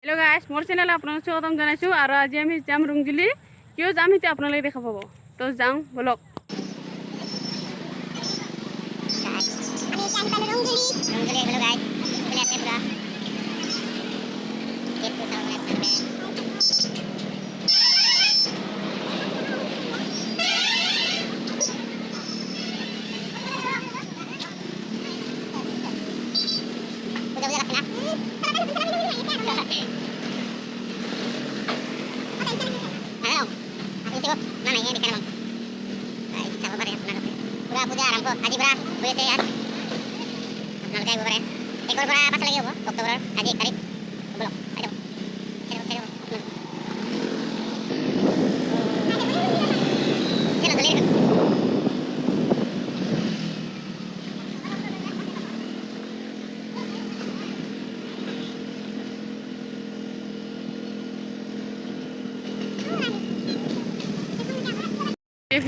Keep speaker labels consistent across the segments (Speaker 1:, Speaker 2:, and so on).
Speaker 1: hello guys मोर channel आपन स्वागतम जनाइछु और आज आमी जाम रुंगजुली कियो जाम हिते आपनाले देखा पाबो तो जाऊ ब्लॉग
Speaker 2: हेलो गाइस चले आते पूरा गेट को सामने करते हैं मुझे रखना mana ini kan bang baik sama bare pura puja aramko haji bra boleh saya yaar apna lagay bare ekor bra pas lagi ho oktober haji tarik belum ayo chalo chalo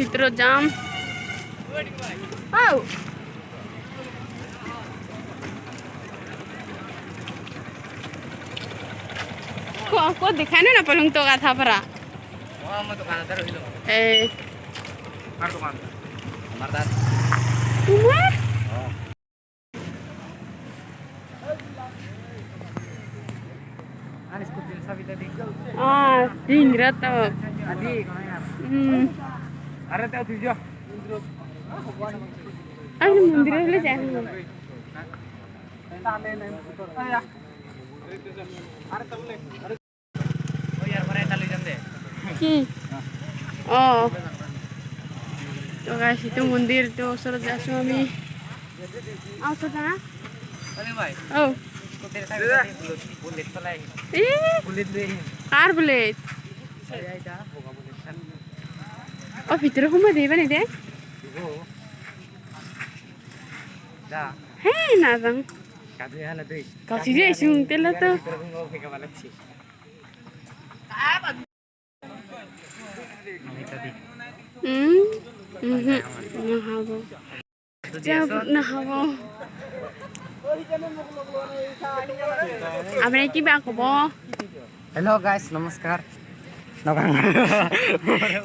Speaker 1: ভিতর যাম আও को दिखाने ना पलंग तो था परा
Speaker 3: हां मैं दुकानदार हिलो
Speaker 1: ए
Speaker 3: मार दुकान मारदार
Speaker 1: तुम्हार
Speaker 3: हां आने इसको दिल सा भी दे
Speaker 1: हां दिन रात
Speaker 3: आदि अरे त्या तुझ्या
Speaker 1: अरे मंदिर ले जाए কি ও তো গাইস itu মন্দির তো সর যাচ্ছি আমি আও তো না
Speaker 3: अरे भाई
Speaker 1: ও
Speaker 3: को तेरे साथ बुलेट चलाई
Speaker 1: ए
Speaker 3: बुलेट ले
Speaker 1: কার বুলেট
Speaker 3: आइटा होगा बुलेट
Speaker 1: ও ভিতরে ঘুমা দেবে নি দে
Speaker 3: go जा
Speaker 1: হ্যাঁ না যাম
Speaker 3: কাজে হালে তুই
Speaker 1: কাছি যে শুনতেলা তো
Speaker 3: থেকে বানাচ্ছি আমি তো দি
Speaker 1: নাহাবো যাব নাহাবো আপুনি কিবা ক'ব
Speaker 3: हेलो गाइस नमस्कार नगाङ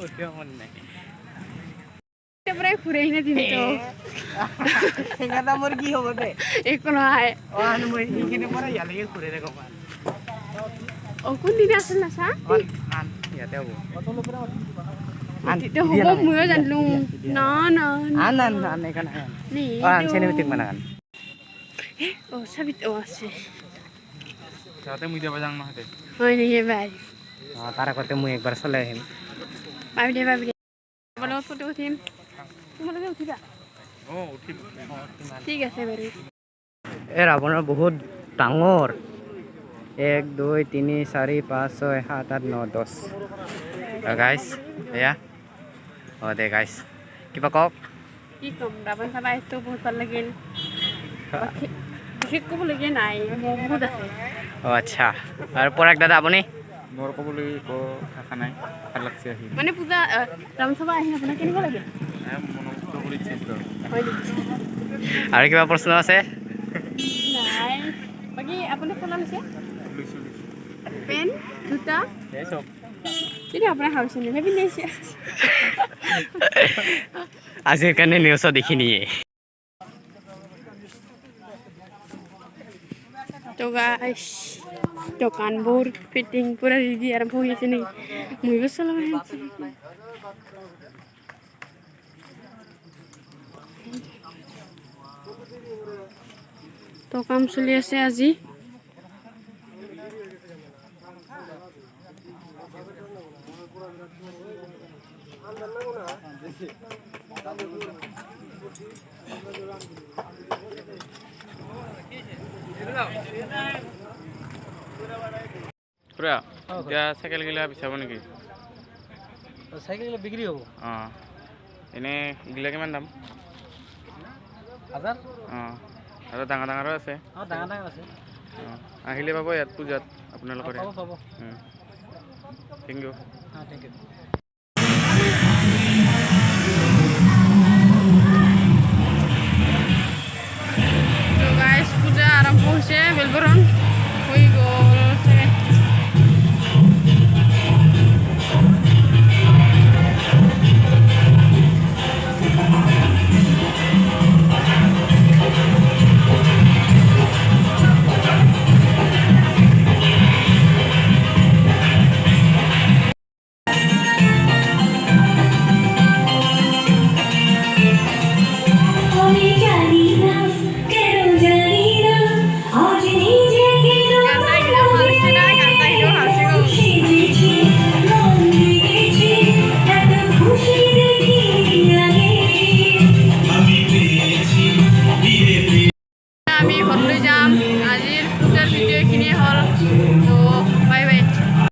Speaker 3: उठ्यो मन नै
Speaker 1: পুরাই ঘুরে এনে দিবি তো
Speaker 3: হেঙ্গাটা মোর কি হ'ব দে
Speaker 1: একো নহয়
Speaker 3: ওয়ান মই হিকিনে পৰা ইয়ালৈকে ঘুৰে ৰে কমান
Speaker 1: ও কোন দিন আছিল না চা
Speaker 3: আন ইয়াতে হ'ব
Speaker 1: তো হ'ব ময়ো জানলো না না
Speaker 3: আন আন আন এখানে আন
Speaker 1: নি
Speaker 3: আন সিনেমেটিক মানান
Speaker 1: ও সাবিত ও আছে
Speaker 3: যাতে মুই দেবা যাং নহতে
Speaker 1: হয় নি ভাই
Speaker 3: তারা করতে মুই একবার চলে আহিম
Speaker 1: ভাবি দে বলো ফটো উঠিম তোমালোকে উঠিবা
Speaker 3: ও উঠিম
Speaker 1: ঠিক আছে বাৰু
Speaker 3: এ ৰাৱণৰ বহুত ডাঙৰ 1 2 3 4 5 6 7 8 9 10 গাইস এয়া ও দে গাইস কিবা কক
Speaker 1: কি কম ৰাবণ চাবা এইটো বহুত ভাল লাগিল বিশেষ ক'বলগীয়া নাই বহুত আছে
Speaker 3: ও আচ্ছা আৰু পৰাগ দাদা আপুনি
Speaker 4: মোৰ ক'বলৈ ভাষা নাই ভাল লাগছে আহি
Speaker 1: মানে পূজা ৰাবণ চাবা আহি আপোনাৰ কেনেকুৱা লাগিল
Speaker 4: মনোমুগ্ধ কৰিছে পুৰা
Speaker 1: হয় নেকি
Speaker 3: আৰু কিবা প্ৰশ্ন আছে
Speaker 1: নাই বাকী আপুনি চলা লৈছে
Speaker 4: লৈছোঁ
Speaker 1: পেন জোতা
Speaker 4: এই চব
Speaker 1: কিন্তু আপোনাৰ হাউচে নে ভাবি নিছে
Speaker 3: আজিৰ কাৰণে নিউজত দেখিনিয়ে
Speaker 1: তো গাইস দোকানবোৰ ফিটিং পুৰা ৰেডি আৰম্ভ হৈ আছে নেকি মই চলাব আহিছোঁ তো কাম চলি আছে আজি
Speaker 4: পুৰা এতিয়া চাইকেল গিলা বিচাৰিব নেকি
Speaker 3: চাইকেল বিক্ৰী হ'ব
Speaker 4: অঁ এনেই এইগিলা কিমান দাম
Speaker 3: 1000
Speaker 4: অঁ আৰু ডাঙৰ ডাঙৰো আছে
Speaker 3: ডাঙৰ ডাঙৰ আছে
Speaker 4: অঁ আহিলে পাব ইয়াত পূজাত আপোনালোকৰে
Speaker 3: পাব
Speaker 4: থেংক ইউ
Speaker 3: থেংক ইউ
Speaker 1: তো গাইস পূজা আৰম্ভ হৈছে বেলবৰণ